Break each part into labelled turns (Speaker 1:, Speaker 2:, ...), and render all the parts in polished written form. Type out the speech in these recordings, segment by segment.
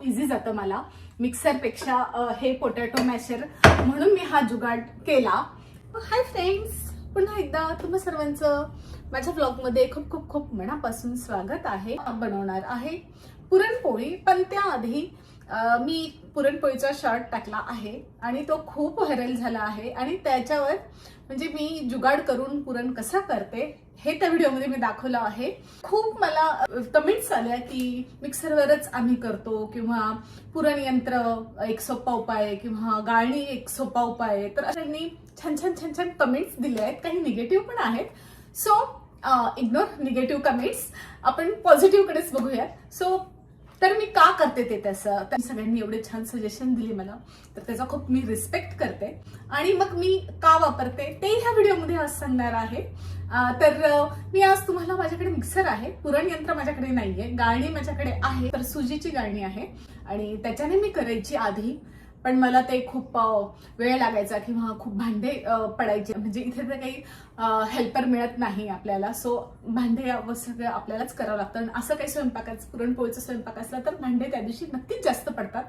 Speaker 1: खूप इझी जातं मला मिक्सरपेक्षा हे पोटॅटो मॅशर, म्हणून मी हा जुगाड केला. हाय फ्रेंड्स, पुन्हा एकदा तुम्हा सर्वांचं माझ्या ब्लॉगमध्ये खूप खूप खूप मनापासून स्वागत आहे. बनवणार आहे पुरणपोळी, पण त्याआधी मी पुरणपोळीचा शॉर्ट टाकला आहे आणि तो खूप व्हायरल झाला आहे आणि त्याच्यावर म्हणजे मी जुगाड करून पुरण कसं करते हे त्या व्हिडिओमध्ये मी दाखवलं आहे. खूप मला कमेंट्स आल्या की मिक्सरवरच आम्ही करतो किंवा पुरण यंत्र एक सोपा उपाय आहे किंवा गाळणी एक सोपा उपाय आहे. तर अशांनी छान छान छान छान कमेंट्स दिले आहेत, काही निगेटिव्ह पण आहेत. सो इग्नोर निगेटिव्ह कमेंट्स, आपण पॉझिटिव्ह कडेच बघूयात. सो तर मी का करते ते तसं, तर सगळ्यांनी एवढे छान सजेशन दिले मला, तर त्याचा खूप मी रिस्पेक्ट करते. आणि मग मी का वापरते ते ह्या व्हिडिओमध्ये आज सांगणार आहे. तर मी आज तुम्हाला, माझ्याकडे मिक्सर आहे, पुरण यंत्र माझ्याकडे नाहीये, गाळणी माझ्याकडे आहे, तर सुजीची गाळणी आहे आणि त्याच्याने मी करायची आधी. पण मला ते खूप वेळ लागायचा किंवा खूप भांडे पडायचे, म्हणजे इथे तर काही हेल्पर मिळत नाही आपल्याला. सो भांडे सगळं आपल्यालाच करावं लागतं. आणि असं काही स्वयंपाकाचं, पुरणपोळीचा स्वयंपाक असला तर भांडे त्या दिवशी नक्कीच जास्त पडतात.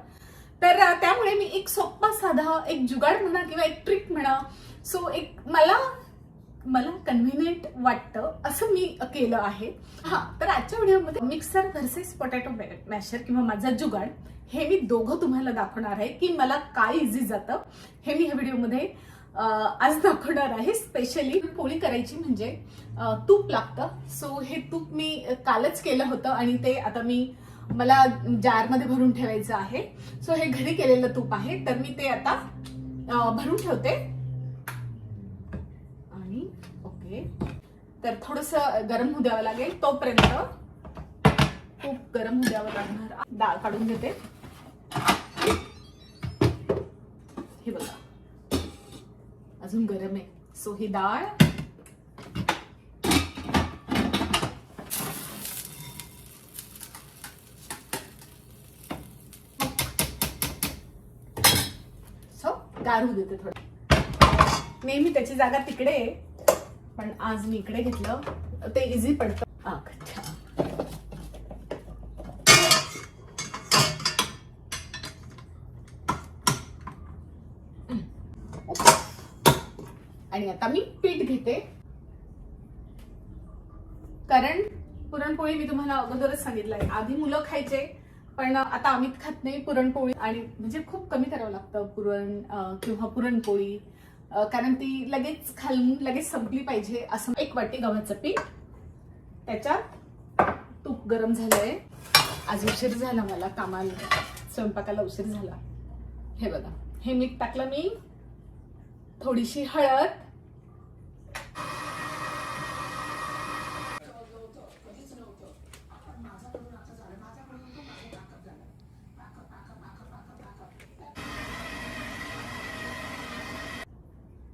Speaker 1: तर त्यामुळे मी एक सोपा साधा एक जुगाड म्हणा किंवा एक ट्रिक म्हणा, सो एक मला कन्व्हिनियंट वाटतं असं मी केलं आहे. तर आजच्या व्हिडिओमध्ये मिक्सर व्हर्सेस पोटॅटो मॅशर किंवा माझा जुगाड हे मी दोघं तुम्हाला दाखवणार आहे की मला काय इझी जातं हे मी ह्या व्हिडिओमध्ये आज दाखवणार आहे. स्पेशली पोळी करायची म्हणजे तूप लागतं. सो हे तूप मी कालच केलं होतं आणि ते आता मला जारमध्ये भरून ठेवायचं आहे. सो हे घरी केलेलं तूप आहे, तर मी ते आता भरून ठेवते. आणि ओके, तर थोडस गरम होऊ द्यावं लागेल. तोपर्यंत तूप गरम होऊ द्यावं लागणार. डाळ काढून घेते. हे बघा अजून गरम आहे. सो ही डाळ गार होऊ देते थोडं. नेहमी त्याची जागा तिकडे आहे, पण आज मी इकडे घेतलं, ते इझी पडतं. अच्छा, आणि आता मी पीठ घेते. कारण पुरणपोळी मी तुम्हाला अगोदरच सांगितलंय, आधी मुलं खायचे, पण आता आम्ही खात नाही पुरणपोळी. आणि म्हणजे खूप कमी करावं लागतं पुरण किंवा पुरणपोळी, कारण ती लगेच खालून लगेच संपली पाहिजे. असं 1 वाटी गव्हाचं पीठ, त्याच्यात तूप गरम झालंय. आज उशीर झाला मला कामाला, स्वयंपाकाला उशीर झाला. हे बघा, हे मीठ टाकलं मी, थोडीशी हळद,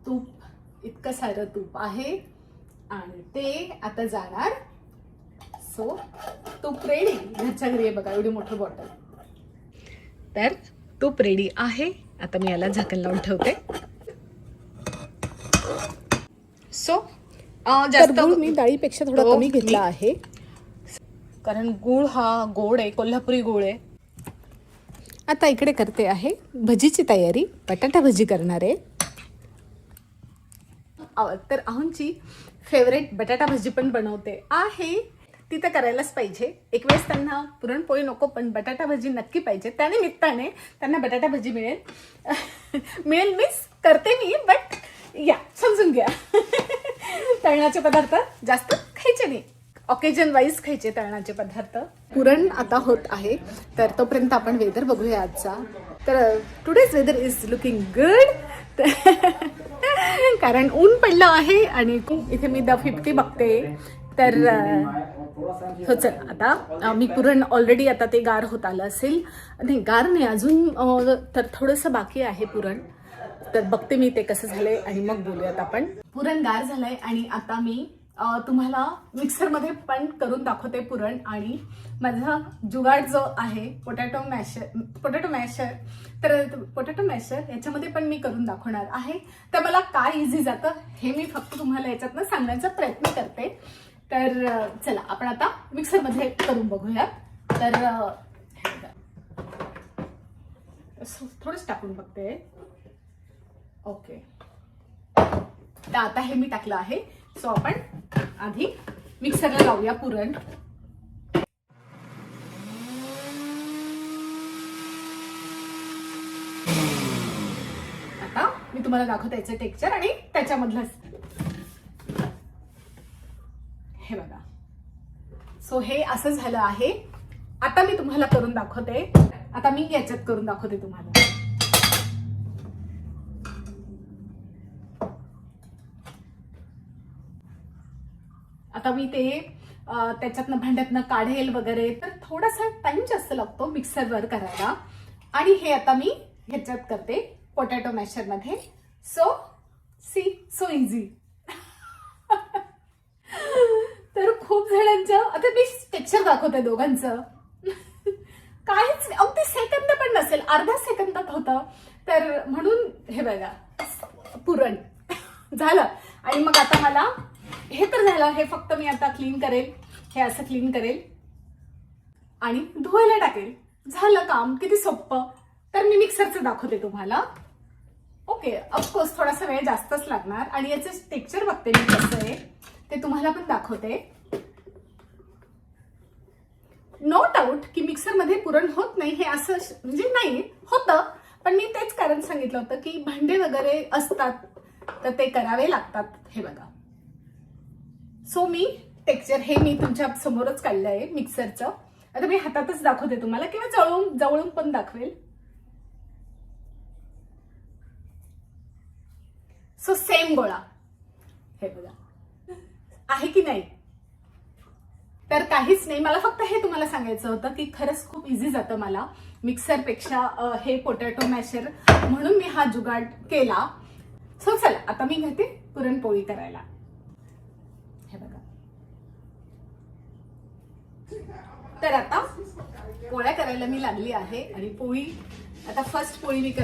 Speaker 1: तूप, इतकं सारं तूप आहे आणि ते आता जाणार. सो तूप रेडी, घरच्या घरी आहे बघा, एवढी मोठी बॉटल. तर तूप रेडी आहे. आता मी याला झाकण लावून ठेवते. सो जास्त गूळ मी डाळीपेक्षा थोडा कमी घेतला आहे, कारण गूळ हा गोड आहे, कोल्हापुरी गूळ आहे. आता इकडे करते आहे भजीची तयारी, बटाटा भजी करणार आहे. तर आमची फेवरेट बटाटा भजी पण बनवते आहे, ती तर करायलाच पाहिजे. एक वेळेस त्यांना पुरणपोळी नको, पण बटाटा भजी नक्की पाहिजे. त्यानिमित्ताने त्यांना बटाटा भजी मिळेल मीच करते मी, बट या समजून घ्या. तळणाचे पदार्थ जास्त खायचे नाही, ऑकेजन वाईज खायचे तळणाचे पदार्थ. पुरण आता होत आहे, तर तोपर्यंत आपण वेदर बघूया आजचा. तर today's weather is looking good. कारण ऊन पडलं आहे आणि इथे मी द 50 बघते. तर हो, चल आता मी पुरण ऑलरेडी आता ते गार होत आलं असेल. नाही, गार नाही अजून, तर थोडंसं बाकी आहे पुरण. तर बघते मी ते कसं झालंय आणि मग बोलूयात आपण. पुरण गार झालंय आणि आता मी तुम्हाला मिक्सरमध्ये पण करून दाखवते पुरण. आणि माझा जुगाड जो आहे पोटॅटो मॅशर, तर पोटॅटो मॅशर याच्यामध्ये पण मी करून दाखवणार आहे. तर मला काय इझी जातं हे मी फक्त तुम्हाला याच्यातनं सांगण्याचा प्रयत्न करते. तर चला आपण आता मिक्सरमध्ये करून बघूया. तर थोडंच टाकून बघते. ओके, तर आता हे मी टाकलं आहे. सो आपण आधी मिक्सरला लावूया पुरण. आता मी तुम्हाला दाखवते याचं टेक्स्चर आणि त्याच्यामधलं हे बघा. सो हे असं झालं आहे. आता मी तुम्हाला करून दाखवते. आता मी याच्यात करून दाखवते तुम्हाला. आता मी ते त्याच्यातनं भांड्यातनं काढेल वगैरे, तर थोडासा टाइम जास्त लागतो मिक्सरवर करायला. आणि हे आता मी ह्याच्यात करते पोटॅटो मॅशर मध्ये. So easy. तर खूप जणांचं आता मी टेक्स्चर दाखवते दोघांचं. काहीच अगदी सेकंद पण नसेल, अर्ध्या सेकंदात होतं. तर म्हणून हे बघा पुरण झालं. आणि मग आता मला हे तर झालं. हे फक्त मी आता क्लीन करेल. हे असं क्लीन करेल आणि धुवायला टाकेल. झालं काम. किती सोपं. तर मी मिक्सरचं दाखवते तुम्हाला. ओके, ऑफकोर्स थोडासा वेळ जास्तच लागणार. आणि याचं टेक्स्चर बघते मी कसं आहे ते तुम्हाला पण दाखवते. नो डाऊट की मिक्सरमध्ये पुरण होत नाही हे असं म्हणजे नाही होतं, पण मी तेच कारण सांगितलं होतं की भांडे वगैरे असतात तर ते करावे लागतात. हे बघा. सो मी टेक्स्चर हे मी तुमच्या समोरच काढलं आहे मिक्सरचं. आता मी हातातच दाखवते तुम्हाला किंवा जवळून पण दाखवेल. सो सेम गोळा हे बघा आहे की नाही. तर काहीच नाही, मला फक्त हे तुम्हाला सांगायचं होतं की खरंच खूप इझी जातं मला मिक्सरपेक्षा हे पोटॅटो मॅशर, म्हणून मी हा जुगाड केला. सो चला आता मी घेते पुरणपोळी करायला. हे बघा. तर आता पोळ्या करायला मी लागली आहे. आणि पोळी आता फर्स्ट पोळी मी करते.